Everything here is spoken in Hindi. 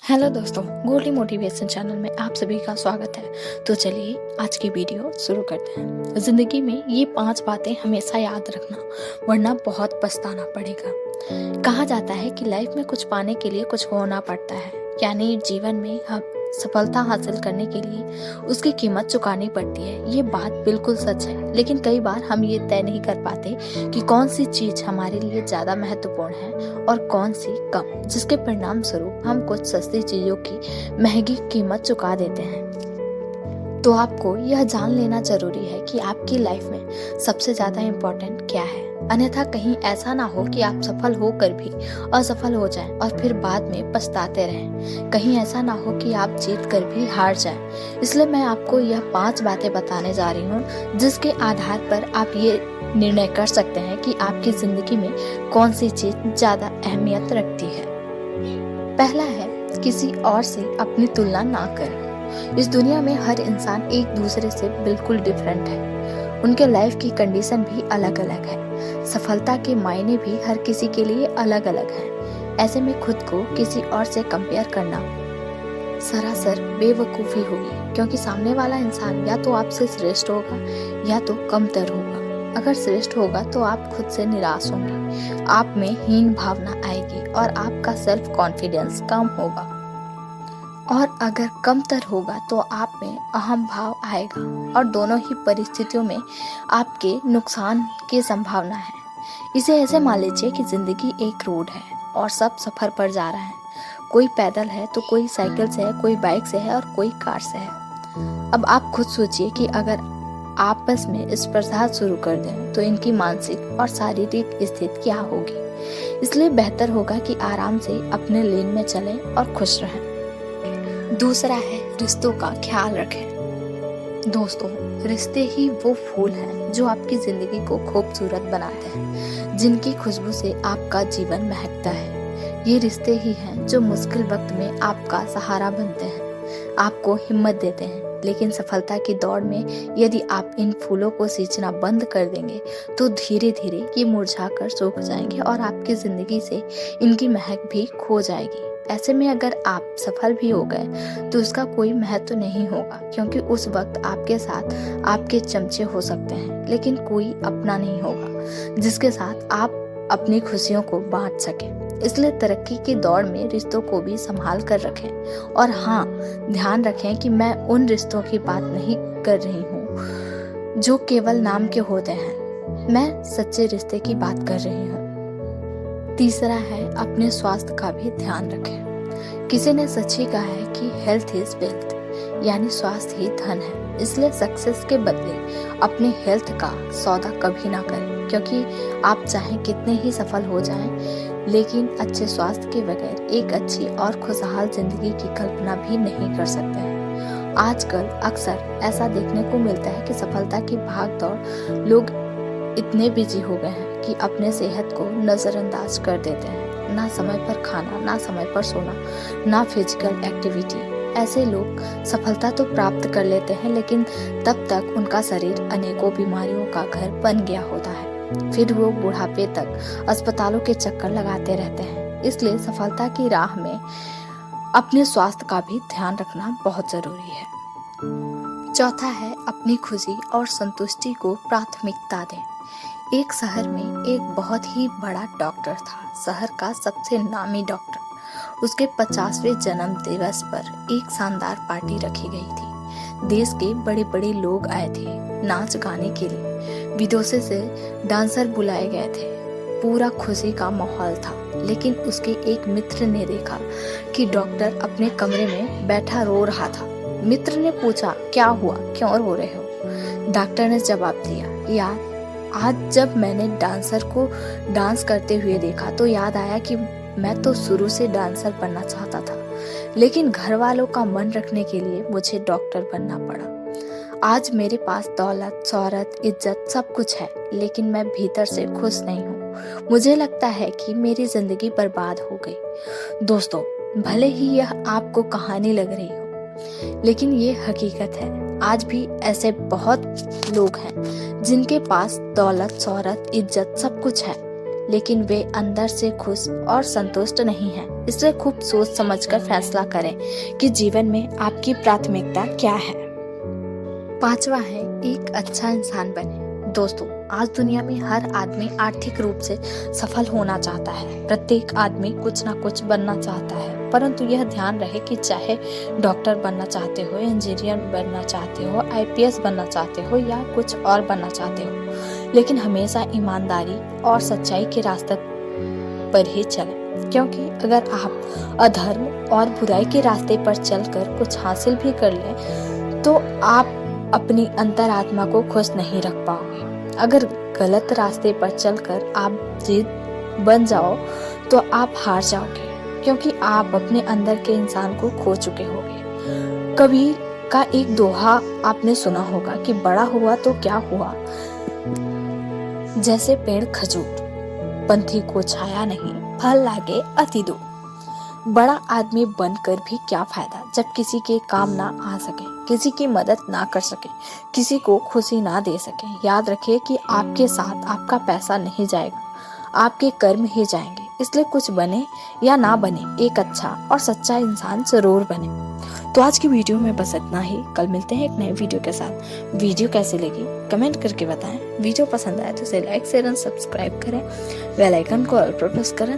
हेलो दोस्तों, गोल्डी मोटिवेशन चैनल में आप सभी का स्वागत है। तो चलिए आज की वीडियो शुरू करते हैं। जिंदगी में ये 5 बातें हमेशा याद रखना, वरना बहुत पछताना पड़ेगा। कहा जाता है कि लाइफ में कुछ पाने के लिए कुछ खोना पड़ता है, यानी जीवन में हम सफलता हासिल करने के लिए उसकी कीमत चुकानी पड़ती है। ये बात बिल्कुल सच है, लेकिन कई बार हम ये तय नहीं कर पाते कि कौन सी चीज हमारे लिए ज्यादा महत्वपूर्ण है और कौन सी कम, जिसके परिणाम स्वरूप हम कुछ सस्ती चीजों की महंगी कीमत चुका देते हैं। तो आपको यह जान लेना जरूरी है कि आपकी लाइफ में सबसे ज्यादा इम्पोर्टेंट क्या है, अन्यथा कहीं ऐसा ना हो कि आप सफल होकर भी असफल हो जाएं और फिर बाद में पछताते रहें। कहीं ऐसा ना हो कि आप जीत कर भी हार जाएं। इसलिए मैं आपको यह 5 बातें बताने जा रही हूँ, जिसके आधार पर आप ये निर्णय कर सकते हैं कि आपकी जिंदगी में कौन सी चीज ज्यादा अहमियत रखती है। पहला है, किसी और से अपनी तुलना ना करें। इस दुनिया में हर इंसान एक दूसरे से बिल्कुल डिफरेंट है। उनके लाइफ की कंडीशन भी अलग अलग है। सफलता के मायने भी हर किसी के लिए अलग अलग हैं। ऐसे में खुद को किसी और से कंपेयर करना सरासर बेवकूफ़ी होगी, क्योंकि सामने वाला इंसान या तो आपसे श्रेष्ठ होगा या तो कमतर होगा। अगर श्रेष्ठ होगा तो आप खुद से निराश होंगे, आप में हीन भावना आएगी और आपका सेल्फ कॉन्फिडेंस कम होगा। और अगर कमतर होगा तो आप में अहम भाव आएगा और दोनों ही परिस्थितियों में आपके नुकसान की संभावना है। इसे ऐसे मान लीजिए कि जिंदगी एक रोड है और सब सफर पर जा रहे हैं। कोई पैदल है तो कोई साइकिल से है, कोई बाइक से है और कोई कार से है। अब आप खुद सोचिए कि अगर आपस में स्पर्धा शुरू कर दें तो इनकी मानसिक और शारीरिक स्थिति क्या होगी। इसलिए बेहतर होगा कि आराम से अपने लेन में चलें और खुश रहें। दूसरा है, रिश्तों का ख्याल रखें। दोस्तों, रिश्ते ही वो फूल हैं जो आपकी जिंदगी को खूबसूरत बनाते हैं, जिनकी खुशबू से आपका जीवन महकता है। ये रिश्ते ही हैं जो मुश्किल वक्त में आपका सहारा बनते हैं, आपको हिम्मत देते हैं। लेकिन सफलता की दौड़ में यदि आप इन फूलों को सींचना बंद कर देंगे तो धीरे धीरे ये मुरझाकर सूख जाएंगे और आपकी जिंदगी से इनकी महक भी खो जाएगी। ऐसे में अगर आप सफल भी हो गए तो इसका कोई महत्व नहीं होगा, क्योंकि उस वक्त आपके साथ आपके चमचे हो सकते हैं, लेकिन कोई अपना नहीं होगा जिसके साथ आप अपनी खुशियों को बांट सकें। इसलिए तरक्की की दौड़ में रिश्तों को भी संभाल कर रखें। और हाँ, ध्यान रखें कि मैं उन रिश्तों की बात नहीं कर रही हूँ जो केवल नाम के होते हैं, मैं सच्चे रिश्ते की बात कर रही हूँ। तीसरा है, अपने स्वास्थ्य का भी ध्यान रखें। किसी ने सच ही कहा है कि हेल्थ इज वेल्थ, यानी स्वास्थ्य ही धन है। इसलिए सक्सेस के बदले अपने हेल्थ का सौदा कभी ना करें, क्योंकि आप चाहे कितने ही सफल हो जाएं, लेकिन अच्छे स्वास्थ्य के बगैर एक अच्छी और खुशहाल जिंदगी की कल्पना भी नहीं कर सकते हैं। आजकल अक्सर ऐसा देखने को मिलता है कि सफलता की भाग दौड़ लोग इतने बिजी हो गए हैं कि अपने सेहत को नजरअंदाज कर देते हैं। ना समय पर खाना, ना समय पर सोना, ना फिजिकल एक्टिविटी। ऐसे लोग सफलता तो प्राप्त कर लेते हैं, लेकिन तब तक उनका शरीर अनेकों बीमारियों का घर बन गया होता है। फिर वो बुढ़ापे तक अस्पतालों के चक्कर लगाते रहते हैं। इसलिए सफलता की राह में अपने स्वास्थ्य का भी ध्यान रखना बहुत जरूरी है। चौथा है, अपनी खुशी और संतुष्टि को प्राथमिकता दें। एक शहर में एक बहुत ही बड़ा डॉक्टर था, शहर का सबसे नामी डॉक्टर। उसके 50वें जन्म दिवस पर एक शानदार पार्टी रखी गई थी। देश के बड़े बड़े लोग आए थे नाच गाने के लिए, विदेशों से डांसर बुलाए गए थे। पूरा खुशी का माहौल था। लेकिन उसके एक मित्र ने देखा कि डॉक्टर अपने कमरे में बैठा रो रहा था। मित्र ने पूछा, क्या हुआ, क्यों रो रहे हो? डॉक्टर ने जवाब दिया, यार, आज जब मैंने डांसर को डांस करते हुए देखा तो याद आया कि मैं तो शुरू से डांसर बनना चाहता था, लेकिन घर वालों का मन रखने के लिए मुझे डॉक्टर बनना पड़ा। आज मेरे पास दौलत, शोहरत, इज्जत सब कुछ है, लेकिन मैं भीतर से खुश नहीं हूँ। मुझे लगता है कि मेरी जिंदगी बर्बाद हो गई। दोस्तों, भले ही यह आपको कहानी लग रही हो, लेकिन ये हकीकत है। आज भी ऐसे बहुत लोग हैं जिनके पास दौलत, शोहरत, इज्जत सब कुछ है, लेकिन वे अंदर से खुश और संतुष्ट नहीं हैं। इसलिए खूब सोच समझकर फैसला करें कि जीवन में आपकी प्राथमिकता क्या है। 5वां है, एक अच्छा इंसान बने। दोस्तों, आज दुनिया में हर आदमी आर्थिक रूप से सफल होना चाहता है। प्रत्येक आदमी कुछ ना कुछ बनना चाहता है, परंतु यह ध्यान रहे कि चाहे डॉक्टर बनना चाहते हो, इंजीनियर बनना चाहते हो, आईपीएस बनना चाहते हो या कुछ और बनना चाहते हो, लेकिन हमेशा ईमानदारी और सच्चाई के रास्ते पर ही चलें। क्योंकि अगर आप अधर्म और बुराई के रास्ते पर चलकर कुछ हासिल भी कर लें तो आप अपनी अंतरात्मा को खुश नहीं रख पाओगे। अगर गलत रास्ते पर चलकर आप जीत बन जाओ तो आप हार जाओगे, क्योंकि आप अपने अंदर के इंसान को खो चुके होगे। कबीर का एक दोहा आपने सुना होगा कि बड़ा हुआ तो क्या हुआ, जैसे पेड़ खजूर, पंथी को छाया नहीं, फल लागे अति दूर। बड़ा आदमी बनकर भी क्या फायदा जब किसी के काम ना आ सके, किसी की मदद ना कर सके, किसी को खुशी ना दे सके। याद रखिए कि आपके साथ आपका पैसा नहीं जाएगा, आपके कर्म ही जाएंगे। इसलिए कुछ बने या ना बने, एक अच्छा और सच्चा इंसान जरूर बने। तो आज की वीडियो में बस इतना ही। कल मिलते हैं एक नए वीडियो के साथ। वीडियो कैसी लगी कमेंट करके बताएं। वीडियो पसंद आए तो इसे लाइक शेयर और सब्सक्राइब करें। बेल आइकन को ऑल पर प्रेस करें